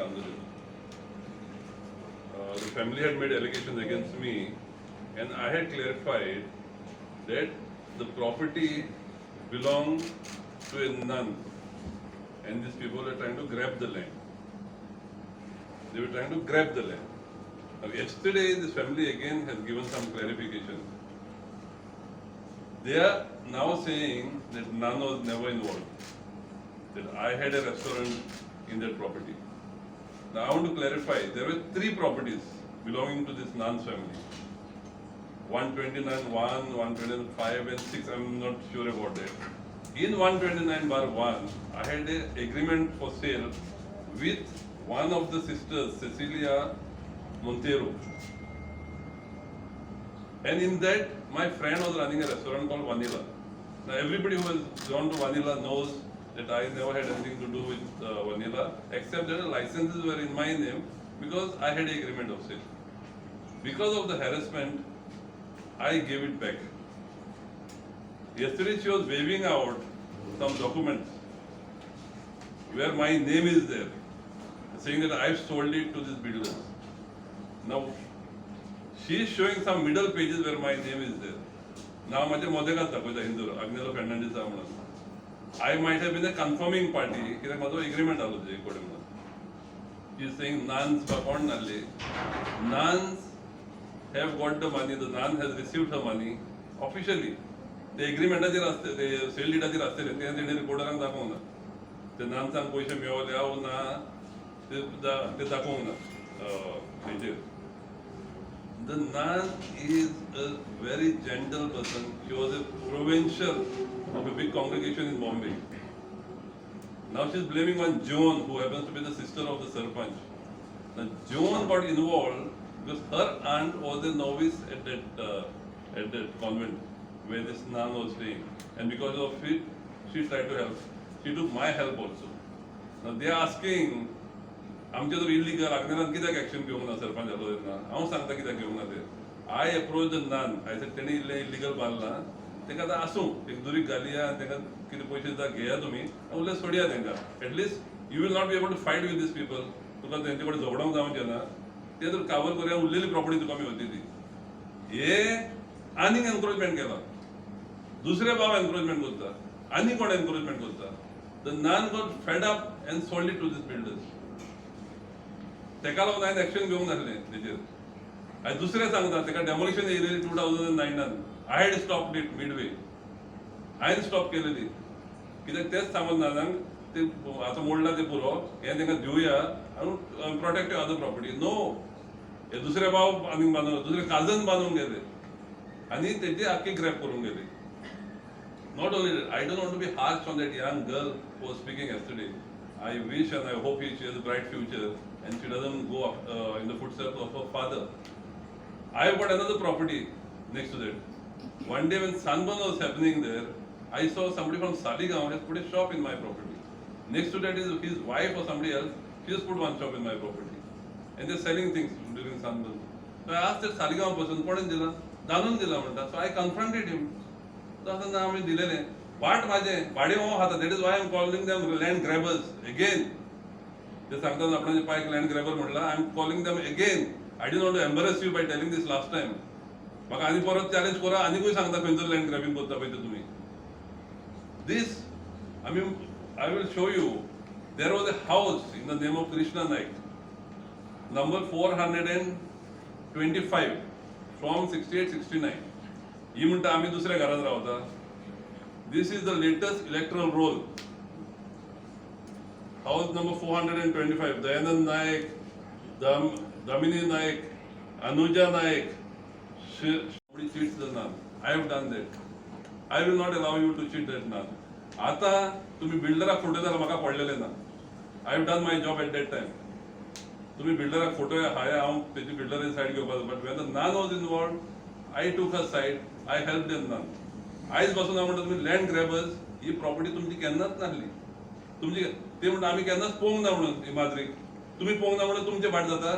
Andhra. The family had made allegations against me, and I had clarified that the property belonged to a nun, and these people were trying to grab the land. They were trying to grab the land. Now, yesterday, this family again has given some clarification. They are now saying that nun was never involved, that I had a restaurant in that property. Now, I want to clarify, there were 3 properties belonging to this Nan's family. 129 1, 125 and 6, I'm not sure about that. In 129 bar 1, I had an agreement for sale with one of the sisters, Cecilia Montero. And in that, my friend was running a restaurant called Vanilla. Now, everybody who has gone to Vanilla knows that I never had anything to do with Vanilla, except that the licenses were in my name because I had an agreement of sale. Because of the harassment, I gave it back. Yesterday, she was waving out some documents where my name is there, saying that I've sold it to these builders. Now, she is showing some middle pages where my name is there. Now, I Agnello Fernandez. I might have been a confirming party, because my agreement also. She is saying nuns nuns have got the money, the nun has received her money officially. The agreement is the sale deed is the reporter the nuns and Poisha Miola, the nun is a very gentle person. She was a provincial of a big congregation in Bombay. Now she is blaming one Joan, who happens to be the sister of the Sarpanch. Now Joan got involved because her aunt was a novice at that convent where this nun was staying, and because of it, she tried to help. She took my help also. Now they are asking, आमचे जर illegal आग्नेलान कित्याक action घेवंक ना सरपंच जालो तेन्ना हांव सांगता कित्याक घेवंक ना ते I approach the nun I said तेणी इल्लीगल बांदलां तेका आतां आसूं एक दुरीक घालया तेका कितें पयशे दिता घेया तुमी उरलें सोडया तेंकां at least you will not be able to fight with these people तुका तेंचे कडेन झगडोंक जावचें ना ते जर कावर करूया उरलेली प्रॉपर्टी तुका मेळटली ती हे आनीक एनक्रोचमेंट केला दुसरे भाव एनक्रोचमेंट करता आनी कोण एनक्रोचमेंट करता the nun got fed up and sold it to these builders तेका लागून हांवें एक्शन घेवंक नासलें तेजेर हांवें दुसरें सांगता तेका डेमोलिशन येयलेली 2009 I had stop it midway हांवें स्टॉप केलेली कित्याक तेच सांगून नाजांक ते आतां मोडला ते पुरो हें तेंकां दिवया आनी प्रोटेक्ट अदर प्रॉपर्टी नो हे दुसरे भाव आनीक बांदून दुसरे काजन बांदून गेले आनी तेजी आख्खी ग्रॅप करून गेली not only I don't want to be harsh on that young girl who was speaking yesterday. I wish and I hope she has a bright future and she doesn't go in the footsteps of her father. I have got another property next to that. One day when Sunburn was happening there, I saw somebody from Saligaon has put a shop in my property. Next to that is his wife or somebody else. She has put one shop in my property. And they're selling things during Sunburn. So I asked that Saligaon person, what is Dila? Danun Dila Manta. So I confronted him. So I said, वाट माझे भाडे हो खाता that is why I am calling them land grabbers again ते सांगतात आपणाचे पायक land grabber म्हटलं I am calling them again I don't want to embarrass you by telling this last time म्हाका आनी परत चॅलेंज करा आनीकूय सांगता खंयचो लँड ग्रॅबिंग करता पळय ते तुमी दीस I mean I will show you there was a house in the name of Krishna Naik number 425 from 68-69 ही म्हणटा आमी दुसऱ्या घरात रावता. This is the latest electoral roll. House number 425. Dayanand Naik, Damini Naik, Anuja Naik. Somebody cheats the nun. I have done that. I will not allow you to cheat that nun. आता तुम्ही बिल्डराक photo जाल्यार म्हाका पडलेले ना. I have done my job at that time. तुम्ही बिल्डराक photo हाय हांव तेजी बिल्डराची side घेवपाक but when the nun was involved, I took her side. I helped the nun. आयज पासून हांव म्हणटा तुमी लँड ग्रॅबर्स ही प्रॉपर्टी तुमची केन्नाच नासली तुमची ते म्हणटा आमी केन्नाच पळोवंक ना म्हणून इमाद्रीक तुमी पळोवंक ना म्हणून तुमचे भाट जाता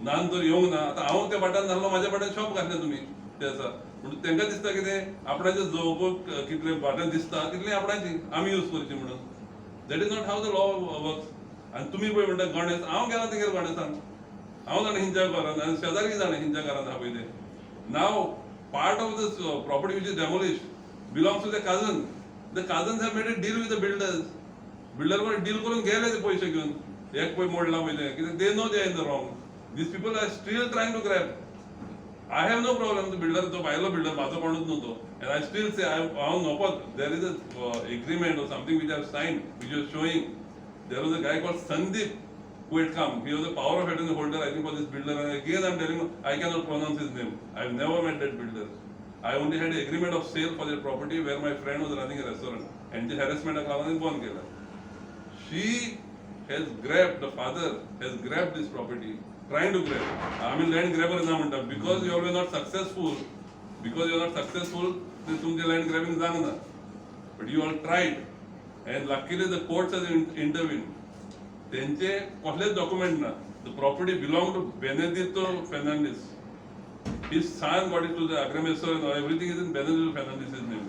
नान तर येवंक ना आतां हांव त्या भाटान नासलो म्हाज्या भाटान शॉप घातलें तुमी ते आसा म्हणून तांकां दिसता कितें आपणाचें जवळ कितले भाटान दिसता तितली आपणाची आमी यूज करची म्हणून that is not how the law works आनी तुमी पळय म्हणटा गणेश, हांव गेला तेगेर गणेशान, हांव जाणा हिंच्या घरान आनी शेजारी जाणा हिंच्या घरान आहा पळय ते. नाव part of this property which is demolished belongs to the cousin. The cousins have made a deal with the builders. Builder were deal करून गेले ते पैसे घेऊन, एक पळय मोडला पळय ते, कित्याक they know they are in the wrong. These people are still trying to grab. I have no problem. The builder, तो भायलो builder, माझो कोणूच न्हू तो. And I still say, हांव नोकोत. There is a agreement or something which I have signed, which is showing. There was a guy called Sandeep who had come. He was a power of attorney holder, I think, for this builder. And again, I'm telling you, I cannot pronounce his name. I've never met that builder. I only had an agreement of sale for their property where my friend was running a restaurant. And the harassment is born kela. She has grabbed, the father has grabbed this property, trying to grab. I mean, land grabber na म्हणटा. Because you are not successful, then तुमचे land grabbing जागना. But you all tried. And luckily the courts has intervened. त्यांचे कसलेच document ना. The property belonged to Benedito Fernandez. His son got it to the agrimensor and everything is in Benedito Fernandez's name.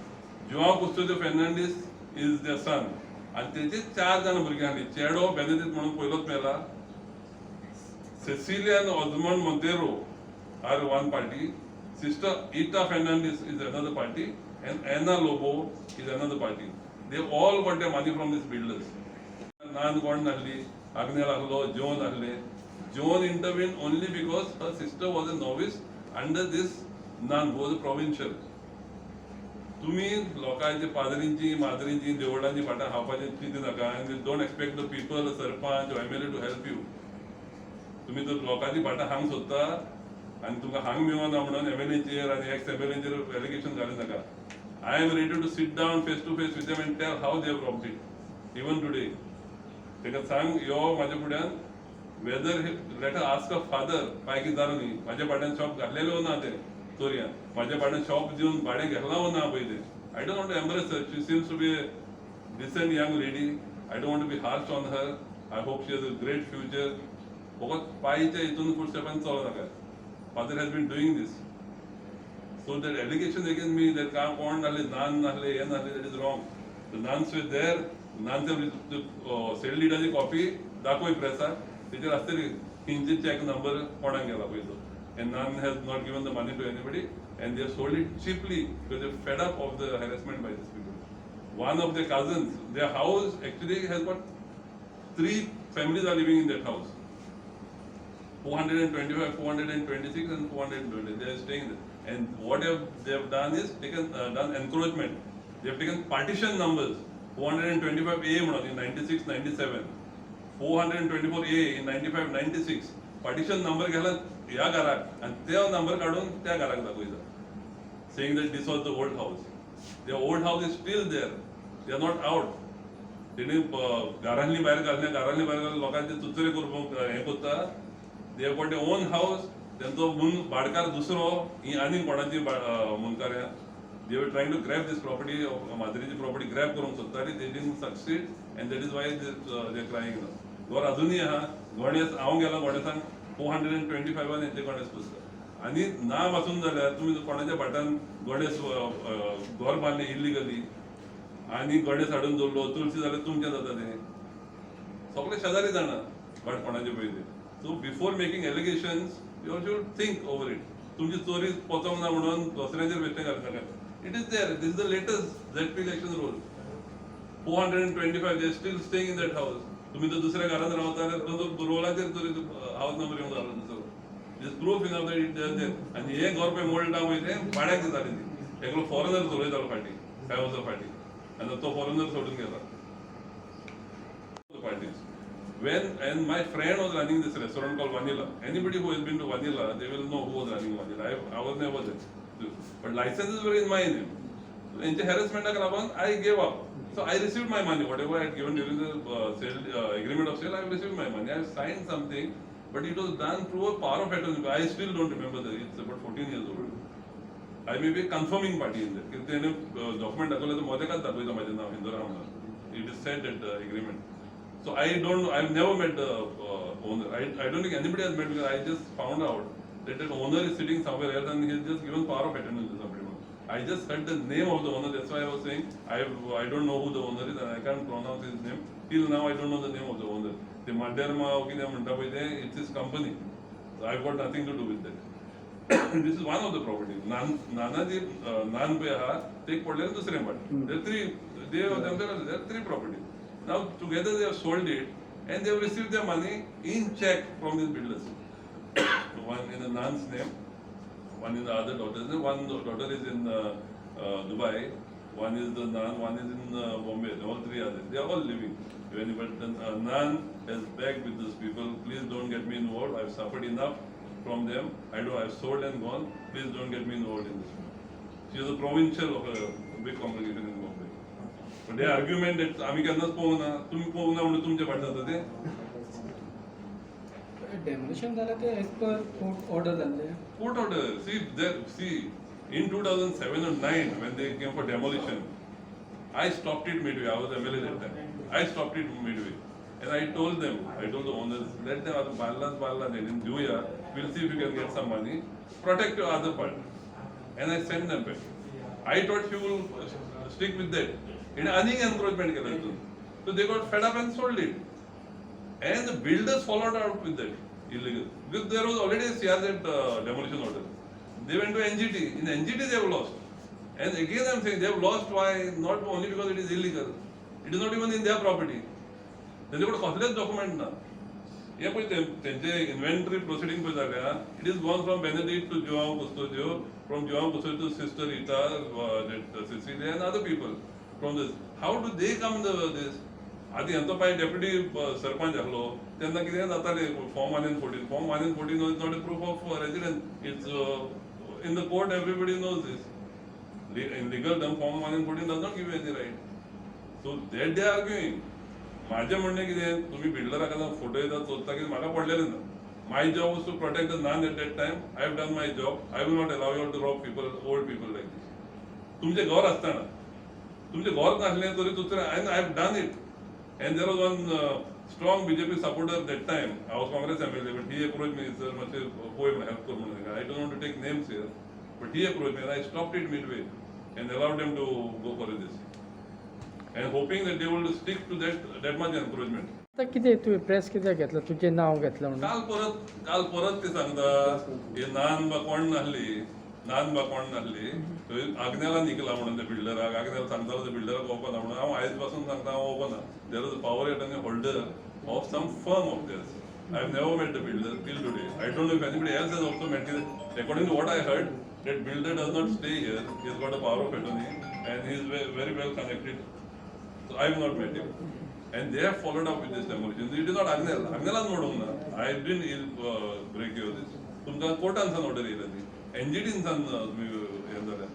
João Custodio Fernandez is their son. आणि त्याचे 4 जण भुरगे आसली. चेडो Benedict म्हणून पयलोच मेला. Cecilian Osmond Montero are one party. Sister Ita Fernandez is another party. And Ana Lobo is another party. They all got their money from these builders. Nan कोण नासली, Agnel ahlo, Joan ahle. Joan intervened only because her sister was a novice under this nun who was a provincial. तुम्ही लोकांची पादरींची मादरींची देवळांची फाटां खावपाचें चिंतू नाका आनी don't expect the people sarpanch MLA to help you. तुम्ही जर लोकांची फाटां हांग सोदता आनी तुमकां हांग मेळना म्हणून MLAचेर आनी एक्स MLAचेर एलिगेशन घालूं नाका. I am ready to sit down face to face with them and tell how they have robbed it. Even today. तेका सांग यो माझ्या फुड्यान whether let ask a father काय कितें जालें न्ही. म्हाज्या भाड्यान शॉप घातलेलो ना ते चोरयान. म्हाज्या भाड्यान शॉप दिवन भाडें घेतला ना पळय ते. I don't want to embarrass her. She seems to be a decent young lady. I don't want to be harsh on her. I hope she has a great future. फकत पायच्या हितून फुटस्टेपान चलो नाका. Father has been doing this. So that allegation against me that काम कोण नासले, नान नासले, हे नासले, that is wrong. The nuns were there. नानचे सेल लीडाची कॉपी दाखोय प्रेसार. तेचेर आसतली हिंचे चेक नंबर कोणाक गेला पळय तो. And none has not given the money to anybody and they have sold it cheaply because they're fed up of the harassment by these people. One of their cousins, their house actually has got 3 families are living in that house. 425, 426 and 420. They are staying there. And what they have done is done encroachment. They have taken partition numbers. 425A म्हणून in 96, 97. 424A in 95, 96. Partition number घाला ह्या घराक आणि ते number काढून त्या घराक दाखयता. Saying that this was the old house. The old house is still there. They are not out. तेणी घरांतली भायर घालल्या लोकांचे चुचरे करून हें करता. They have got their own house. त्यांचो भाडकार दुसरो ही आनी कोणाची मुनकार्या. They were trying to grab this property, Madhuri's property, grab करून सोदताली. They didn't succeed and that is why they are crying now. घर अजूनही आहा. गणेश हांव गेलो गणेशान 425 हेंचे गणेश पुस्तक. आनी ना वाचून जाल्यार तुमी कोणाच्या भाटान गणेश घर बांदले इल्लिगली आनी गणेश हाडून दवरलो तुळशी जाल्यार तुमचें जाता तें. सगळे शेजारी जाणा भाट कोणाचे पळय ते. So before making allegations you should think over it. तुमची चोरी पचोवंक ना म्हणून दुसऱ्याचेर बेश्टें घालूं नाका. It is there. This is the latest ZP election rule. 425. They are still staying in that house. तुम्ही तर दुसऱ्या घरात रावता तो रोलाचेर तरी हाऊस नंबर येऊन जालो दुसरो. This proof enough that it is there. आणि हे घर पळय मोडटा पळय तें भाड्याक दिताले ती. एकलो फॉरेनर चलयतालो फाटी 5 वर्सां फाटी आनी तो फॉरेनर सोडून गेला. Parties. And my friend was running this restaurant called Vanilla. Anybody who has been to Vanilla, they will know who was running Vanilla. I was never there. But licenses were in my name. So in the harassment I gave up. So I received my money. Whatever I had given during the agreement of sale, I received my money. I signed something, but it was done through a power of attorney. I still don't remember that. It's about 14 years old. I may be a confirming party in there. If they have document it is said that agreement. So I've never met the owner. I don't think anybody has met because I just found out that the owner is sitting somewhere else and he's just given power of attorney to somebody. I just heard the name of the owner. That's why I was saying I don't know who the owner is and I can't pronounce his name. Till now I don't know the name of the owner. ते Madhyarma or कितें म्हणटा पळय तें it's his company. So I've got nothing to do with that. This is one of the properties. Nanaji Nan पे आहा ते एक पडलें दुसरें पाट. There are three properties. Now together they have sold it and they have received their money in check from these builders. One in the Nan's name, one in the other daughter's name. One daughter is in Dubai, one is the Nan, one is in Bombay. All three are there. They are all living. But Nan has begged with these people, please don't get me involved. I've suffered enough from them. I've sold and gone. Please don't get me involved in this. She is a provincial of a big congregation in Bombay. But the argument that आम्ही केन्नाच पोवना, तुम्ही पोवना म्हणून तुमचे फाट जाता ते. Demolition झालं ते as per court order झाले. Court order. See, in 2007 or 9 when they came for demolition, I stopped it midway. I was MLA that time. I stopped it midway. And I told the owners, let them balance in Juya, we'll see if we can get some money, protect your other part. And I sent them back. I thought she will stick with that. And any encroachment kept. So they got fed up and sold it. And the builders followed out with that illegal. Because there was already a CRZ demolition order. They went to NGT. In NGT they have lost. And again I'm saying they have lost. Why? Not only because it is illegal. It is not even in their property. They got costless document now. Yeah, but inventory proceeding it is gone from Benedict to João Custodio, from João Custodio to Sister Rita, Cecilia and other people. From this, how do they come to this? आधी यांचो पाय deputy sarpanch आसलो तेन्ना कितें जातालें form 114. Form 114 is not a proof of residence. It's in the court everybody knows this. In legal term, Form 114 does not give you any right. So that they are arguing. माझें म्हणणें कितें तुम्ही बिल्डराक आतां photo येता सोदता की म्हाका पडलेलें ना. My job was to protect the Nan at that time. I have done my job. I will not allow you to rob people, old people like this. तुमचें घर आसतना तुमचें घर नासलें तरी दुसरें and I have done it. And there was one strong BJP supporter that time. I was Congress MLA, but he approached me, sir, help kar munne. I don't want to take names here, but he approached me and I stopped it midway and allowed them to go for this. And hoping that they will stick to that much encouragement. आता कितें तुवें press कित्याक घेतला तुजें नांव घेतलां म्हणून काल परत ते सांगता हे नान बा कोण नासली आग्नेला निकला म्हणून ते बिल्डराक आग्नेला सांगतालो ते बिल्डराक ओपन म्हणून हांव आयज पासून सांगता हांव open there is a power attorney holder of some firm of this I have never met the builder till today. I don't know if anybody else has also met him. According to what I heard, that builder does not stay here. He has got a power of attorney and he is very well connected. So I have not met him. And they have followed up with this demolition. It is not Agnel. Agnelan modung na. I didn't break you this. तुमका कोर्टान सान order येयला ती. NGT सान हे जालें.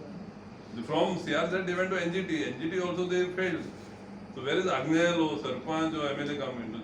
From CRZ they went to NGT. NGT also they failed. So where is Agnel or Sarpanch or MLA come into